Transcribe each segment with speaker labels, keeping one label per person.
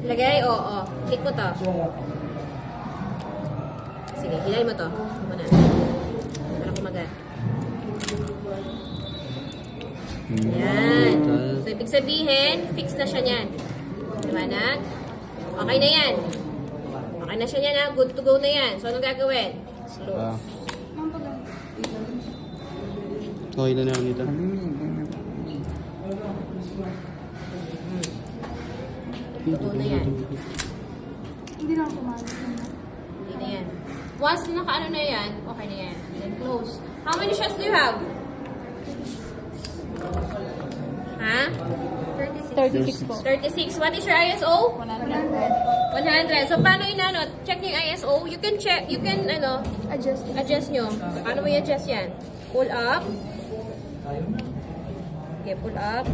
Speaker 1: Lagay? Oo. Click mo to. Sige, hilahin mo to. Muna. Para kumagat. Yan. So, ibig sabihin, fix na siya niyan. Diba na? Okay na yan. Okay na siya niyan ha. Good to go na yan. So, anong gagawin? Slow.
Speaker 2: Okay na naman ito.
Speaker 1: Ito na yan.
Speaker 3: Hindi na ako pumalit.
Speaker 1: Hindi na yan. Once na naka-ano na yan, okay na yan. Then close. How many shots do you have? Ha?
Speaker 3: 36 po.
Speaker 1: 36. What is your ISO?
Speaker 3: 100.
Speaker 1: 100. So, paano yun, ano? Check yung ISO. You can check, you can, ano, adjust nyo. Paano mo i-adjust yan? Pull up. Okay, pull up.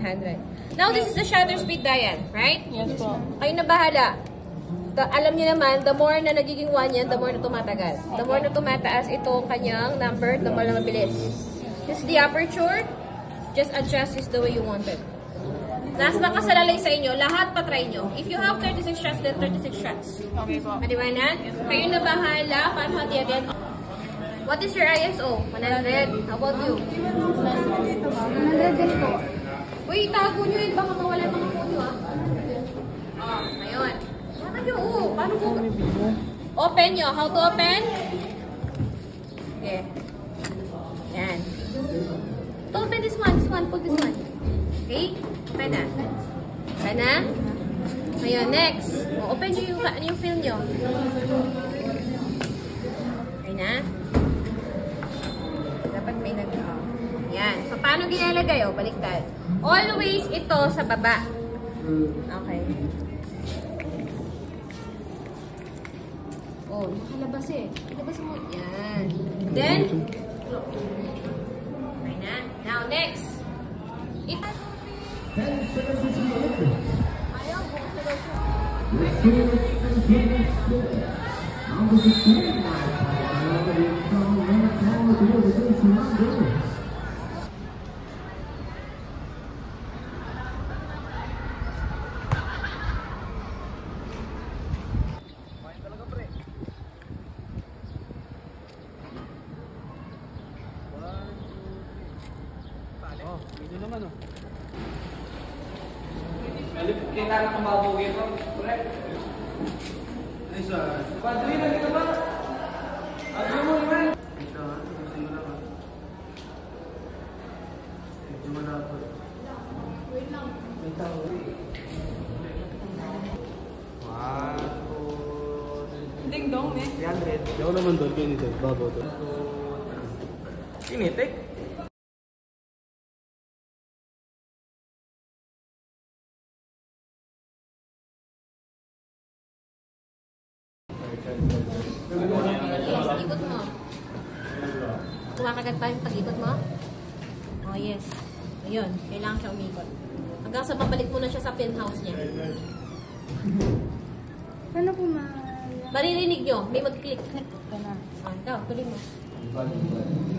Speaker 1: 100. Now, this is the shutter speed dial, right?
Speaker 3: Yes po.
Speaker 1: Kayo na bahala. Alam niyo naman, the more na nagiging 1 yan, the more na tumatagal. The more na tumataas itong kanyang number, the more na mabilis. This is the aperture. Just adjust this the way you want it. Nasa nakasalalay sa inyo, lahat pa-try nyo. If you have 36 shots, then 36 shots.
Speaker 3: Okay po.
Speaker 1: Madiwanan? Kayo na bahala, paano hati-hatihan. What is your ISO? 100. How about you?
Speaker 3: 100 din po.
Speaker 1: Uy, tago nyo yun. Baka mawala mga phone nyo, ah. Ngayon. Paano nyo? Paano po? Open nyo. How to open? Okay. Yan. To open this one. This one. Pull this one. Okay? Open na. Open na. Ngayon, next. Open nyo yung film nyo. Okay na. Dapat may yan. So, paano ginalagay? O, baliktad. Always ito sa baba. Okay. Oh, nakalabas eh. Ilabas mo. Yan. Then, okay na. Now, next. Ayaw,
Speaker 2: Ito naman oh.
Speaker 4: Kita na kumabugin ko. Correct. Lisa. Padre, nandito ba? Padre mo naman. Ito, gusto mo naman. Medyo malapot. Wait lang. Wait lang.
Speaker 3: Ding dong, eh.
Speaker 4: 300.
Speaker 2: Ako naman doon, ganito. Babaw doon.
Speaker 4: Tinitik.
Speaker 1: Yes, ikot mo. Kumakagat pa yung pag-ikot mo? Oh, yes. Ayun, kailangan siya umikot. Hanggang sa mabalik mo na siya sa film house niya.
Speaker 3: Ano po
Speaker 1: Maririnig nyo, may mag-click.
Speaker 3: Ito na.
Speaker 1: Ah, ikaw, tuloy mo.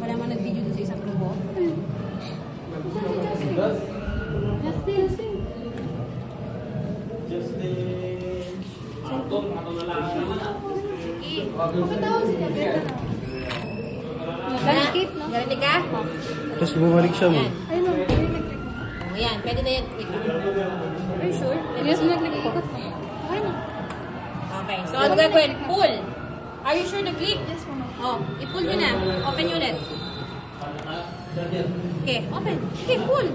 Speaker 1: Wala mo nag-video doon sa isang grupo.
Speaker 3: Justin. Landscape, no?
Speaker 1: Narinig ka?
Speaker 2: Tapos bumalik siya mo.
Speaker 1: Yan.
Speaker 3: Ayun, no.
Speaker 1: Oh, yan. Pwede na yan. Wait lang. Are you sure?
Speaker 3: Yes, nag-click po. Okay na.
Speaker 1: Okay. So, ano gagawin? Pull. Are you sure nag-click?
Speaker 3: Yes, mama.
Speaker 1: Oh, i-pull nyo na. Open nyo ulit. Okay, open. Okay, pull.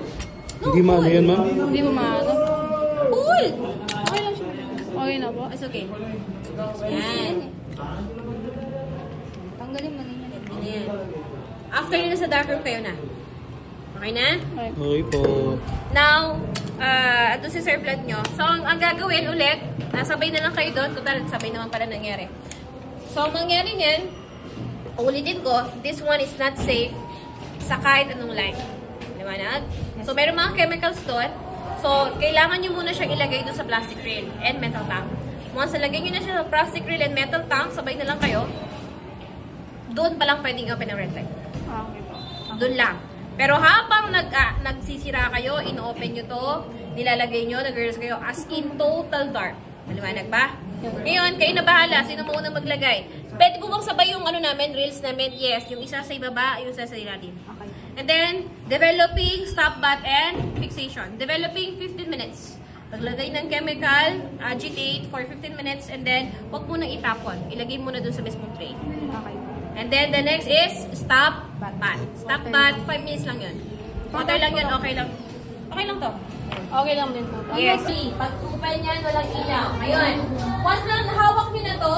Speaker 1: No,
Speaker 2: Hindi maano yan, ma'am?
Speaker 3: Hindi mo maano.
Speaker 1: Pull!
Speaker 3: Okay lang siya. Okay na po.
Speaker 1: It's okay. Yan.
Speaker 3: Tanggalin mo na yan.
Speaker 1: Yan. After nyo na sa dark room, kayo na. Okay na?
Speaker 3: Okay.
Speaker 2: Okay po.
Speaker 1: Now, ito si Sir Vlad nyo. So, ang gagawin ulit, sabay na lang kayo doon. Total, sabay naman pala nangyari. So, ang mangyari niyan, ulitin ko, this one is not safe sa kahit anong line. Liwanag? So, meron mga chemicals doon. So, kailangan nyo muna siyang ilagay doon sa plastic reel and metal tank. Once nalagay nyo na siya sa plastic reel and metal tank, sabay na lang kayo, doon pa lang pwedeng open ang red light.
Speaker 3: Okay po.
Speaker 1: Doon lang. Pero habang nagsisira kayo, ino-open nyo to, nilalagay nyo, nag-rehearse kayo, as in total dark. Maliwanag ba? Ngayon, kayo na bahala. Sino mo unang maglagay? Pwede ko bang sabay yung ano namin, reels namin? Yes. Yung isa sa ibaba, yung isa sa ilalim.
Speaker 3: Okay.
Speaker 1: And then, developing stop bath and fixation. Developing 15 minutes. Paglagay ng chemical, agitate for 15 minutes, and then, huwag mo nang itapon. Ilagay mo na dun sa mismong tray.
Speaker 3: Okay.
Speaker 1: And then, the next is stop bath. Stop bath, 5 minutes lang yun. Water lang yun, okay lang. Okay lang to.
Speaker 3: Okay lang din po.
Speaker 1: Yes. Pag kupal niyan, walang ilaw. Ngayon, once lang hawak nyo na to,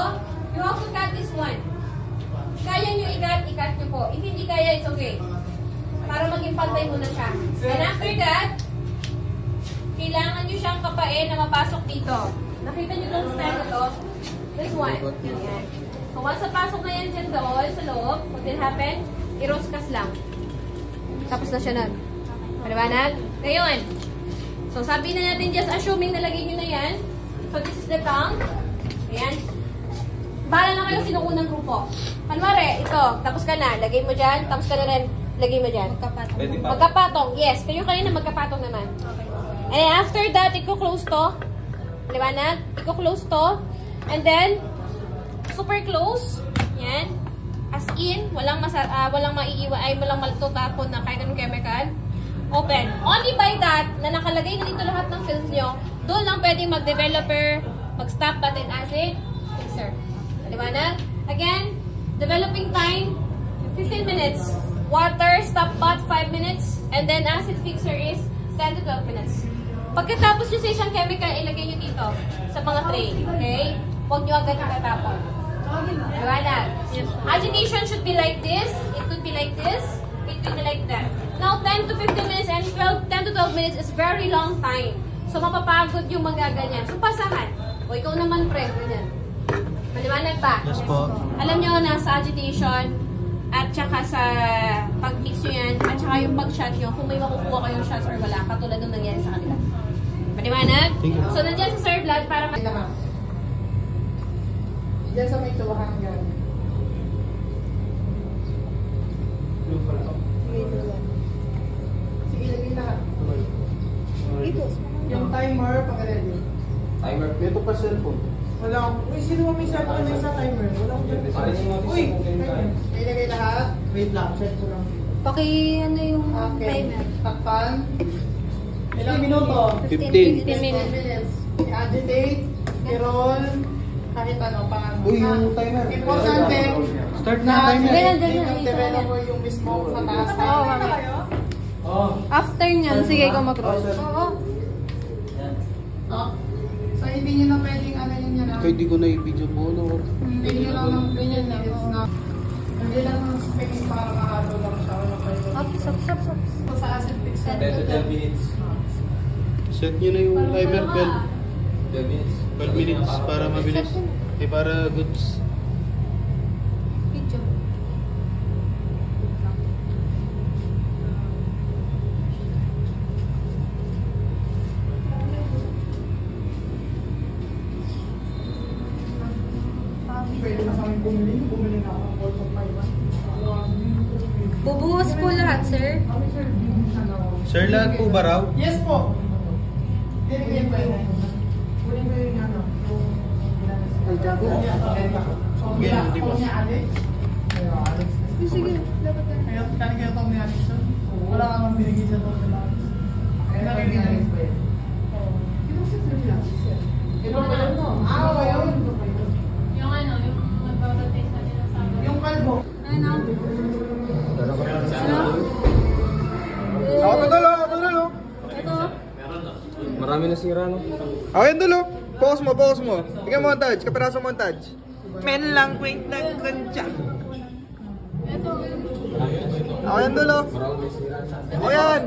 Speaker 1: you have to cut this one. Kaya nyo ikat nyo po. If hindi kaya, it's okay. Para maging pantay muna siya. And after that, kailangan nyo siyang kapain na mapasok dito. Nakita nyo itong stand na to? This one. Yan. So once napasok na yan dyan doon sa loob, what will happen? I-roscas lang. Tapos na siya nun. Maliwanag? Ngayon, so sabi na natin just assuming nalagay nyo na yan. So this is the tongue. Ayan. Bahala na kayo sino unang grupo. Kunwari, ito, tapos ka na, lagay mo dyan, tapos ka na rin, lagay mo dyan. Magkapatong. Yes, kayo na magkapatong naman. And after that, i-close to. Maliwanag? I-close to. And then, super close. Yan. As in, walang maiiwan, ay walang matutapon na kahit anong chemical. Open. Only by that, na nakalagay na dito lahat ng films nyo, doon lang pwedeng mag-developer, mag-stop button acid, fixer. Maliwanag? Again, developing time, 15 minutes. Water, stop bath, 5 minutes. And then acid fixer is 10 to 12 minutes. Pagkatapos nyo sa isang chemical, ilagay nyo dito sa mga tray. Okay? Huwag nyo agad itatapon. Maliwanag? Agitation should be like this. It could be like this. It could be like that. Now, 10 to 15 minutes and 10 to 12 minutes is very long time. So, mapapagod yung magaganyan. So, pasahan. O, ikaw naman, pre. Ganyan. Maliwanag ba?
Speaker 2: Yes po.
Speaker 1: Alam nyo na sa agitation at saka sa pag-mix nyo yan at saka yung pag-shot nyo kung may makukuha kayong shots or wala katulad nung nangyari sa kanila. Maliwanag?
Speaker 2: Thank you.
Speaker 1: So, nandiyan sa Sir Vlad para
Speaker 4: Diyan sa may tuwahan yan. Sige, lagay lahat. Yung timer, pag-ready.
Speaker 2: Timer. Ito pa cellphone.
Speaker 4: Wala akong... Uy, sino mo may cellphone na sa timer? Wala akong dyan. Uy! Ilagay lahat. Wait lang, check ko lang.
Speaker 3: Ano yung
Speaker 4: Okay.
Speaker 3: timer?
Speaker 4: Takpan. Ilang minuto?
Speaker 2: 15.
Speaker 3: 15 minutes.
Speaker 4: I-agitate. I-roll. Kahit ano, pang...
Speaker 2: Uy, yung timer.
Speaker 4: Importante.
Speaker 2: Start na timer.
Speaker 4: Yung developer yung mismo sa taas.
Speaker 3: Oo, mami. After nyan, sige ko mag-roll. Oo.
Speaker 4: So, hindi nyo na pwedeng ano yun yan.
Speaker 2: Kaya di ko na i-video po. No?
Speaker 4: Hindi nyo lang ng ganyan na. It's not... Hindi lang ng space para makalo lang siya.
Speaker 3: Stop.
Speaker 4: So, sa acid fix.
Speaker 5: 10 to 12 minutes.
Speaker 2: Set nyo na yung timer.
Speaker 5: 12 minutes.
Speaker 2: 12 minutes para mabilis. Eh, para goods.
Speaker 3: Video.
Speaker 4: Pwede na sa akin bumili. Bumili na ako ng 4.5.
Speaker 3: Bubuhos po lahat, sir.
Speaker 2: Sir, lahat po ba raw?
Speaker 4: Yes po. Hindi ko yun. Kunin ko yung ano. So,
Speaker 2: Ganyan, di ba?
Speaker 4: niya Alex. Alex.
Speaker 3: Sige, dapat na.
Speaker 4: Kaya kanina itong ni Alex yun. Wala ka mang binigay siya doon nila. Kaya na ni Alex ba yun? Ito kasi sa nila. Ito ba yun no? Oo, yun.
Speaker 1: yung ano, yung mag-baptize na nila sa
Speaker 4: Yung kalbo.
Speaker 3: Ano?
Speaker 6: Ako to dulo.
Speaker 3: Ito.
Speaker 5: Marami na sira, no?
Speaker 6: Ako yan dulo. Focus mo. Bigyan montage, kapiraso montage. Men lang, kwink ng kuntya. Ako yan dulo. Ako yan.